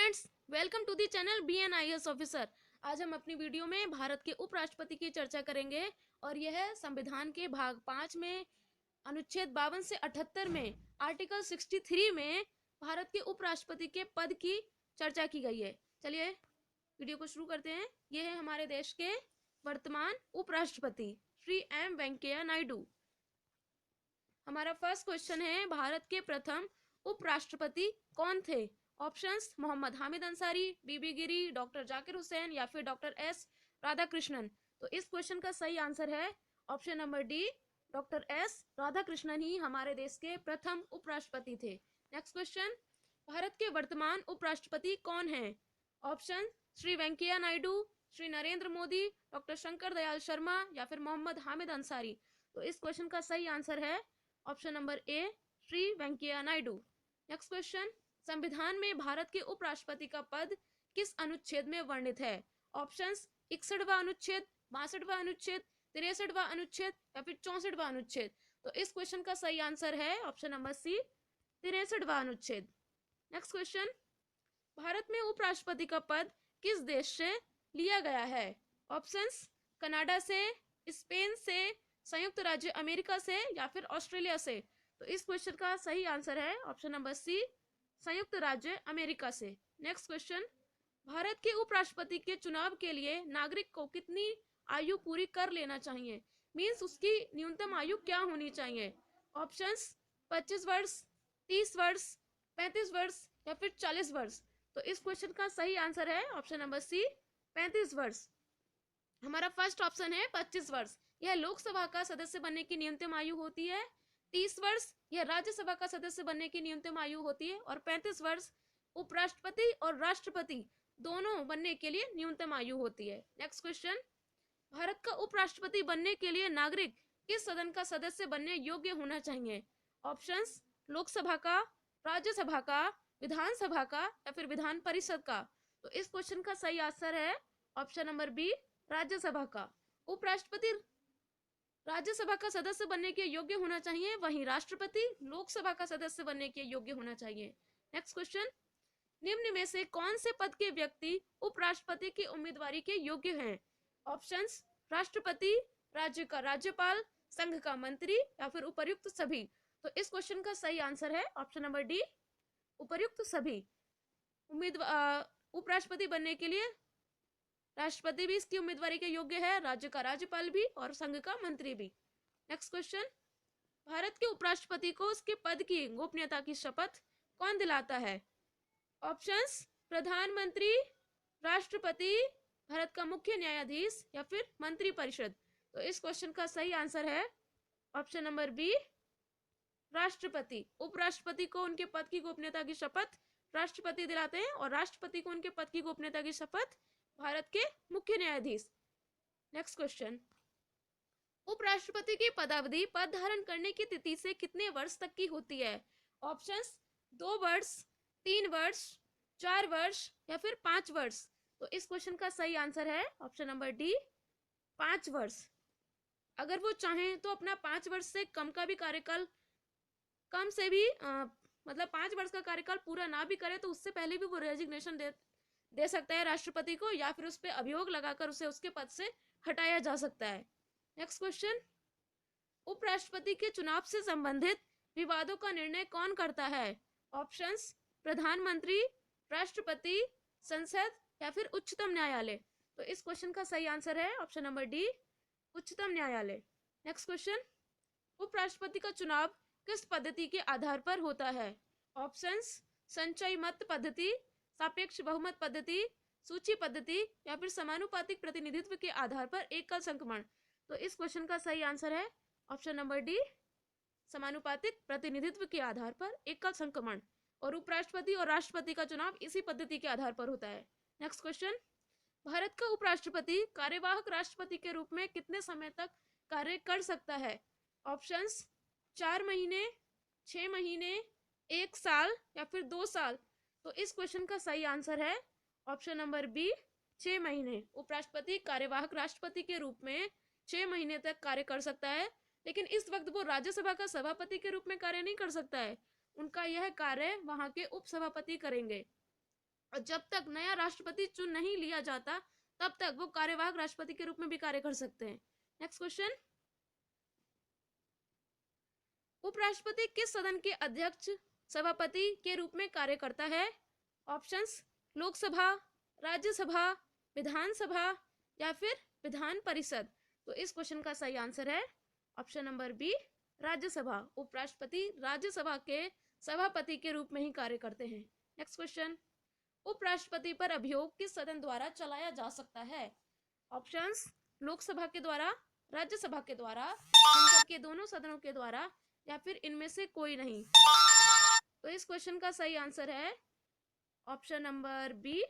Friends, welcome to the channel BNIS officer. आज हम अपनी वीडियो में भारत के उपराष्ट्रपति की चर्चा करेंगे और यह संविधान के भाग 5 में अनुच्छेद 52 से 78 में आर्टिकल 63 में भारत के उपराष्ट्रपति के पद की चर्चा की गई है। चलिए वीडियो को शुरू करते हैं। यह है हमारे देश के वर्तमान उपराष्ट्रपति श्री एम वेंकैया नायडू। हमारा फर्स्ट क्वेश्चन है, भारत के प्रथम उपराष्ट्रपति कौन थे? ऑप्शंस मोहम्मद हामिद अंसारी, बीबी गिरी, डॉक्टर जाकिर हुसैन या फिर डॉक्टर एस राधाकृष्णन। तो इस क्वेश्चन का सही आंसर है option number D, doctor S Radhakrishnan ही हमारे देश के प्रथम उपराष्ट्रपति थे। नेक्स्ट क्वेश्चन, भारत के वर्तमान उपराष्ट्रपति कौन है? ऑप्शन श्री वेंकैया नायडू, श्री नरेंद्र मोदी, डॉक्टर शंकर दयाल शर्मा या फिर मोहम्मद हामिद अंसारी। तो इस क्वेश्चन का सही आंसर है option number A, Shri Venkaiah Naidu. Next question, संविधान में भारत के उपराष्ट्रपति का पद किस अनुच्छेद में वर्णित है? ऑप्शंस 61वां अनुच्छेद, 62वां अनुच्छेद, 63वां अनुच्छेद या फिर 64वां अनुच्छेद। तो इस क्वेश्चन का सही आंसर है ऑप्शन नंबर सी, 63वां अनुच्छेद। नेक्स्ट क्वेश्चन, भारत में उपराष्ट्रपति का पद किस देश से लिया गया है? ऑप्शंस कनाडा से, स्पेन से, संयुक्त राज्य अमेरिका से या फिर ऑस्ट्रेलिया से। तो इस क्वेश्चन का सही आंसर है ऑप्शन नंबर सी, संयुक्त राज्य अमेरिका से। नेक्स्ट क्वेश्चन, भारत के उपराष्ट्रपति के चुनाव के लिए नागरिक को कितनी आयु पूरी कर लेना चाहिए? मींस उसकी न्यूनतम आयु क्या होनी चाहिए? ऑप्शंस 25 वर्ष, 30 वर्ष, 35 वर्ष या फिर 40 वर्ष। तो इस क्वेश्चन का सही आंसर है ऑप्शन नंबर सी, 35 वर्ष। हमारा फर्स्ट ऑप्शन है 25 वर्ष, यह लोकसभा का सदस्य बनने की न्यूनतम आयु होती है। 30 वर्ष यह राज्यसभा का सदस्य बनने की न्यूनतम आयु होती है और 35 वर्ष उपराष्ट्रपति और राष्ट्रपति दोनों बनने के लिए न्यूनतम आयु होती है। नेक्स्ट क्वेश्चन, भारत का उपराष्ट्रपति बनने के लिए नागरिक किस सदन का सदस्य बनने योग्य होना चाहिए? ऑप्शंस लोकसभा का, राज्यसभा का, विधानसभा का या फिर विधान परिषद का। तो इस क्वेश्चन का सही आंसर है ऑप्शन नंबर बी, राज्यसभा का। उपराष्ट्रपति राज्यसभा का सदस्य बनने के योग्य होना चाहिए, वहीं राष्ट्रपति लोकसभा का सदस्य बनने के योग्य होना चाहिए। नेक्स्ट क्वेश्चन, निम्न में से कौन से पद के व्यक्ति उपराष्ट्रपति की उम्मीदवारी के योग्य हैं? ऑप्शंस राष्ट्रपति, राज्य का राज्यपाल, संघ का मंत्री या फिर उपर्युक्त सभी। तो इस क्वेश्चन का सही आंसर है ऑप्शन नंबर डी, उपर्युक्त सभी। उपराष्ट्रपति बनने के लिए राष्ट्रपति भी इसकी उम्मीदवारी के योग्य है, राज्य का राज्यपाल भी और संघ का मंत्री भी। नेक्स्ट क्वेश्चन, भारत के उपराष्ट्रपति को उसके पद की गोपनीयता की शपथ कौन दिलाता है? ऑप्शंस प्रधानमंत्री, राष्ट्रपति, भारत का मुख्य न्यायाधीश या फिर मंत्री परिषद। तो इस क्वेश्चन का सही आंसर है ऑप्शन नंबर बी, राष्ट्रपति। उपराष्ट्रपति को उनके पद की गोपनीयता की शपथ राष्ट्रपति दिलाते हैं और राष्ट्रपति को उनके पद की गोपनीयता की शपथ भारत के मुख्य न्यायाधीश। नेक्स्ट क्वेश्चन, उपराष्ट्रपति की पदावधि पद धारण करने की तिथि से कितने वर्ष तक की होती है? ऑप्शंस 2 वर्ष, 3 वर्ष, 4 वर्ष या फिर 5 वर्ष। तो इस क्वेश्चन का सही आंसर है ऑप्शन नंबर डी, 5 वर्ष। अगर वो चाहें तो अपना 5 वर्ष से कम का भी कार्यकाल, कम से भी मतलब 5 वर्ष का कार्यकाल पूरा ना भी करे तो उससे पहले भी वो रेजिग्नेशन दे सकता है राष्ट्रपति को, या फिर उस पर अभियोग लगाकर उसे उसके पद से हटाया जा सकता है। नेक्स्ट क्वेश्चन, उपराष्ट्रपति के चुनाव से संबंधित विवादों का निर्णय कौन करता है? ऑप्शंस प्रधानमंत्री, राष्ट्रपति, संसद या फिर उच्चतम न्यायालय। तो इस क्वेश्चन का सही आंसर है ऑप्शन नंबर डी, उच्चतम न्यायालय। नेक्स्ट क्वेश्चन, उपराष्ट्रपति का चुनाव किस पद्धति के आधार पर होता है? ऑप्शंस संचयी मत पद्धति, सापेक्ष बहुमत पद्धति, सूची पद्धति या फिर समानुपातिक प्रतिनिधित्व के आधार पर एकल संक्रमण। तो इस क्वेश्चन का सही आंसर है ऑप्शन नंबर डी, समानुपातिक प्रतिनिधित्व के आधार पर एकल संक्रमण। और उपराष्ट्रपति और राष्ट्रपति का चुनाव इसी पद्धति के आधार पर होता है। नेक्स्ट क्वेश्चन, भारत का उपराष्ट्रपति कार्यवाहक राष्ट्रपति के रूप में कितने समय तक कार्य कर सकता है? ऑप्शंस 4 महीने, 6 महीने, 1 साल या फिर 2 साल। तो इस क्वेश्चन का सही आंसर है ऑप्शन नंबर बी, 6 महीने। उपराष्ट्रपति कार्यवाहक राष्ट्रपति के रूप में 6 महीने तक कार्य कर सकता है, लेकिन इस वक्त वो राज्यसभा का सभापति के रूप में कार्य नहीं कर सकता है, उनका यह कार्य वहां के उपसभापति करेंगे। और जब तक नया राष्ट्रपति चुन नहीं लिया जाता तब तक वो कार्यवाहक राष्ट्रपति के रूप में भी कार्य कर सकते हैं। नेक्स्ट क्वेश्चन, उपराष्ट्रपति किस सदन के अध्यक्ष सभापति के रूप में कार्य करता है? ऑप्शंस, लोकसभा, राज्यसभा, विधानसभा या फिर विधान परिषद। तो इस क्वेश्चन का सही आंसर है ऑप्शन नंबर बी, राज्यसभा। उपराष्ट्रपति राज्यसभा के सभापति के रूप में ही कार्य करते हैं। नेक्स्ट क्वेश्चन, उपराष्ट्रपति पर अभियोग किस सदन द्वारा चलाया जा सकता है? ऑप्शंस, लोकसभा के द्वारा, राज्यसभा के द्वारा, संसद के दोनों सदनों के द्वारा या फिर इनमें से कोई नहीं। तो इस क्वेश्चन का सही आंसर है ऑप्शन नंबर बी,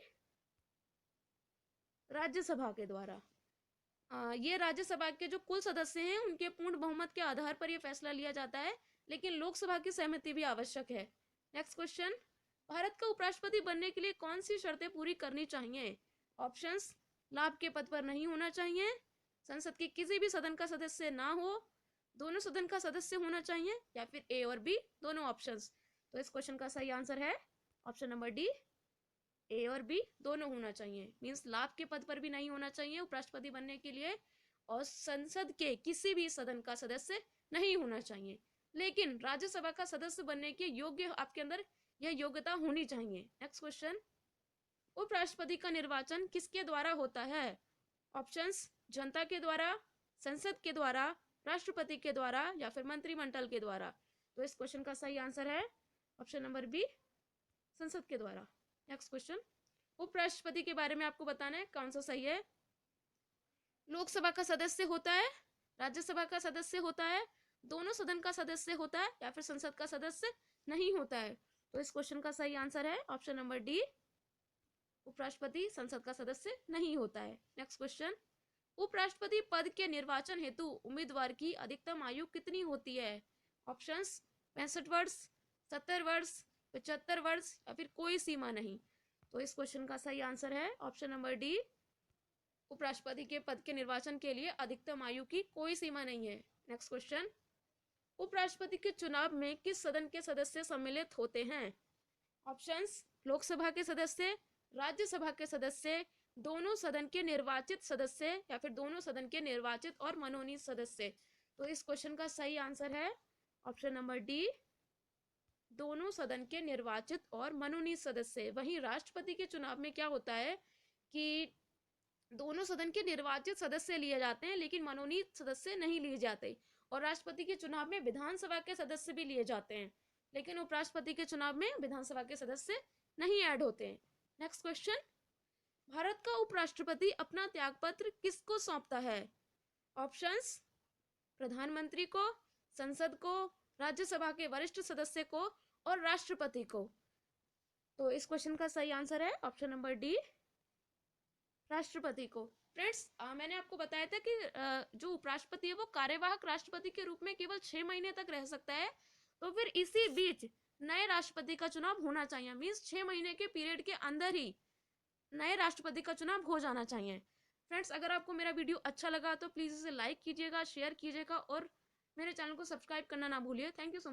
राज्यसभा के द्वारा। ये राज्यसभा के जो कुल सदस्य हैं उनके पूर्ण बहुमत के आधार पर यह फैसला लिया जाता है, लेकिन लोकसभा की सहमति भी आवश्यक है। नेक्स्ट क्वेश्चन, भारत का उपराष्ट्रपति बनने के लिए कौन सी शर्तें पूरी करनी चाहिए? ऑप्शंस, लाभ के पद पर नहीं होना चाहिए, संसद के किसी भी सदन का सदस्य ना हो, दोनों सदन का सदस्य होना चाहिए या फिर ए और बी दोनों ऑप्शंस। तो इस क्वेश्चन का सही आंसर है ऑप्शन नंबर डी, ए और बी दोनों होना चाहिए। मींस लाभ के पद पर भी नहीं होना चाहिए उपराष्ट्रपति बनने के लिए, और संसद के किसी भी सदन का सदस्य नहीं होना चाहिए, लेकिन राज्यसभा का सदस्य बनने के योग्य आपके अंदर यह योग्यता होनी चाहिए। नेक्स्ट क्वेश्चन, उपराष्ट्रपति का निर्वाचन किसके द्वारा होता है? ऑप्शंस, जनता के द्वारा, संसद के द्वारा, राष्ट्रपति के द्वारा या फिर मंत्रिमंडल के द्वारा। तो इस क्वेश्चन का सही आंसर है ऑप्शन नंबर बी, संसद के द्वारा। नेक्स्ट क्वेश्चन, उपराष्ट्रपति के बारे में आपको बताना है कौन सा सही है। लोकसभा का सदस्य होता है, राज्यसभा का सदस्य होता है, दोनों सदन का सदस्य होता है या फिर संसद का सदस्य नहीं होता है। तो इस क्वेश्चन का सही आंसर है ऑप्शन नंबर डी, उपराष्ट्रपति संसद का सदस्य नहीं होता है। नेक्स्ट क्वेश्चन, उपराष्ट्रपति पद के निर्वाचन हेतु उम्मीदवार की अधिकतम आयु कितनी होती है? ऑप्शंस, 65 वर्ष, 70 वर्ष, 75 वर्ष या फिर कोई सीमा नहीं। तो इस क्वेश्चन का सही आंसर है ऑप्शन नंबर डी, उपराष्ट्रपति के पद के निर्वाचन के लिए अधिकतम आयु की कोई सीमा नहीं है। नेक्स्ट क्वेश्चन, उपराष्ट्रपति के चुनाव में किस सदन के सदस्य सम्मिलित होते हैं? ऑप्शंस, लोकसभा के सदस्य, राज्यसभा के सदस्य, दोनों सदन के निर्वाचित सदस्य या फिर दोनों सदन के निर्वाचित और मनोनीत सदस्य। तो इस क्वेश्चन का सही आंसर है ऑप्शन नंबर डी, दोनों सदन के निर्वाचित और मनोनीत सदस्य। वहीं राष्ट्रपति के चुनाव में क्या होता है कि दोनों सदन के निर्वाचित सदस्य लिए जाते हैं लेकिन मनोनीत सदस्य नहीं लिए जाते, और राष्ट्रपति के चुनाव में विधानसभा के सदस्य भी लिए जाते हैं, लेकिन उपराष्ट्रपति के चुनाव में विधानसभा के सदस्य नहीं ऐड होते हैं। नेक्स्ट क्वेश्चन, भारत का उपराष्ट्रपति अपना त्यागपत्र किसको सौंपता है? ऑप्शंस, प्रधानमंत्री को, संसद को, राज्यसभा के वरिष्ठ सदस्य को और राष्ट्रपति को। तो इस क्वेश्चन का सही आंसर है ऑप्शन नंबर डी, राष्ट्रपति को। फ्रेंड्स, मैंने आपको बताया था कि जो उपराष्ट्रपति है वो कार्यवाहक राष्ट्रपति के रूप में केवल 6 महीने तक रह सकता है, तो फिर इसी बीच नए राष्ट्रपति का चुनाव होना चाहिए। मींस 6 महीने के पीरियड के अंदर ही नए राष्ट्रपति का चुनाव हो जाना चाहिए। फ्रेंड्स, अगर आपको मेरा वीडियो अच्छा लगा तो प्लीज़ इसे लाइक कीजिएगा, शेयर कीजिएगा और मेरे चैनल को सब्सक्राइब करना ना भूलिए। Thank you so much.